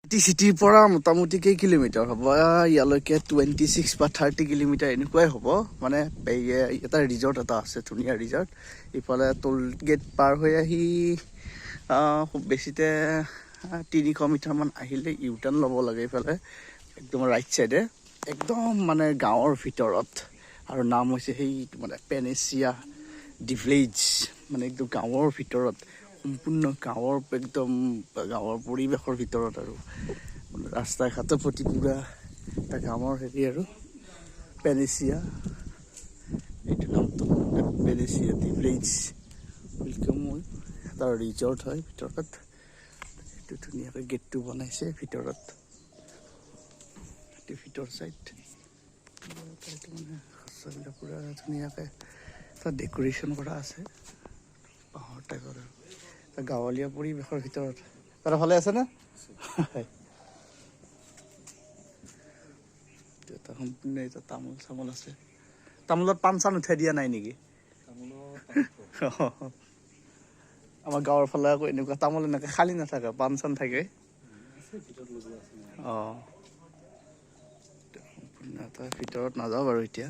চিটিৰ পৰা মোটামুটি কেই কিলোমিটাৰ হ'ব ইয়ালৈকে 26 বা 30 কিলোমিটাৰ এনেকুৱাই হ'ব মানে এটা ৰিজৰ্ট এটা আছে ধুনীয়া ৰিজৰ্ট ইফালে টোল গেট পাৰ হৈ আহি খুব বেছিতে 300 মিটাৰমান আহিলে ইউটাৰ্ণ ল'ব লাগে ইফালে একদম ৰাইট চাইডে একদম মানে গাঁৱৰ ভিতৰত আৰু নাম হৈছে সেই মানে পেনেচিয়া দি ভিলেজ মানে একদম গাঁৱৰ ভিতৰত সম্পূৰ্ণ গাঁৱৰ একদম গাঁৱৰ পৰিৱেশৰ ভিতৰত আৰু ৰাস্তা ঘাটৰ প্ৰতি পুৰা এটা গাঁৱৰ হেৰি আৰু পেনেচিয়া এইটো নামটো পেনেচিয়া দি ভিলেজ ৱেলকাম এটা ৰিজৰ্ট হয় ভিতৰত এইটো ধুনীয়াকৈ গেটটো বনাইছে ভিতৰত এইটো ভিতৰ চাইড এইটো মানে সঁচাবিলাক পুৰা ধুনীয়াকৈ এটা ডেক'ৰেশ্যন কৰা আছে পাহাৰ টাইপৰ এটা গাঁৱলীয়া পৰিৱেশৰ ভিতৰত তাৰ ভালে আছে না এটা সম্পূৰ্ণ এটা তামোল চামোল আছে তামোলত পাণ চান উঠাই দিয়া নাই নেকি আমাৰ গাঁৱৰ ফালে আকৌ এনেকুৱা তামোল এনেকৈ খালী নাথাকে পাণ চান থাকে অঁ সম্পূৰ্ণ এটা ভিতৰত নাযাওঁ বাৰু এতিয়া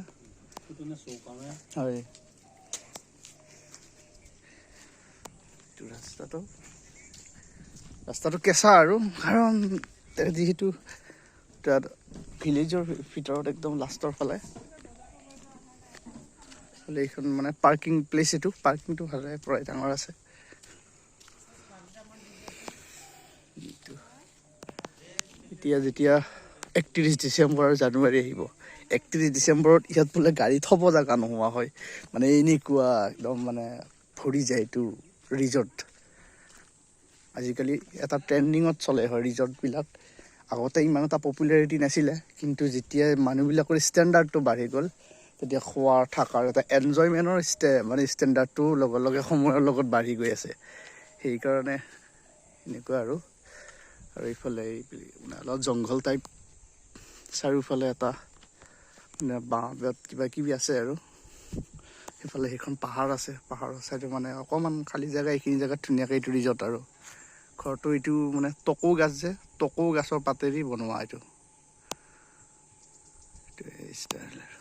হয় ৰাস্তাটো কেঁচা আৰু কাৰণ যিহেতু তাত ভিলেজৰ ভিতৰত একদম লাষ্টৰ ফালে এইখন মানে পাৰ্কিং প্লেচ এইটো পাৰ্কিংটো ভালে প্ৰায় ডাঙৰ আছে এতিয়া যেতিয়া 31 ডিচেম্বৰ আৰু জানুৱাৰী আহিব 31 ডিচেম্বৰত ইয়াত বোলে গাড়ী থ'ব জেগা নোহোৱা হয় মানে এনেকুৱা একদম মানে ভৰি যায় এইটো ৰিজৰ্ট আজিকালি এটা ট্ৰেণ্ডিঙত চলে হয় ৰিজৰ্টবিলাক আগতে ইমান এটা পপুলাৰিটি নাছিলে কিন্তু যেতিয়া মানুহবিলাকৰ ষ্টেণ্ডাৰ্ডটো বাঢ়ি গ'ল তেতিয়া খোৱাৰ থকাৰ এটা এনজয়মেণ্টৰ মানে ষ্টেণ্ডাৰ্ডটো লগে লগে সময়ৰ লগত বাঢ়ি গৈ আছে সেইকাৰণে এনেকুৱা আৰু এইফালে মানে অলপ জংঘল টাইপ চাৰিওফালে এটা মানে বাঁহ বেত কিবা কিবি আছে আৰু সেইফালে সেইখন পাহাৰ আছে পাহাৰৰ চাইডে মানে অকণমান খালী জেগা এইখিনি জেগাত ধুনীয়াকৈ এইটো ৰিজৰ্ট আৰু ঘৰটো এইটো মানে টকৌ গাছ যে টকৌ গাছৰ পাতেদি বনোৱা এইটো ষ্টাইল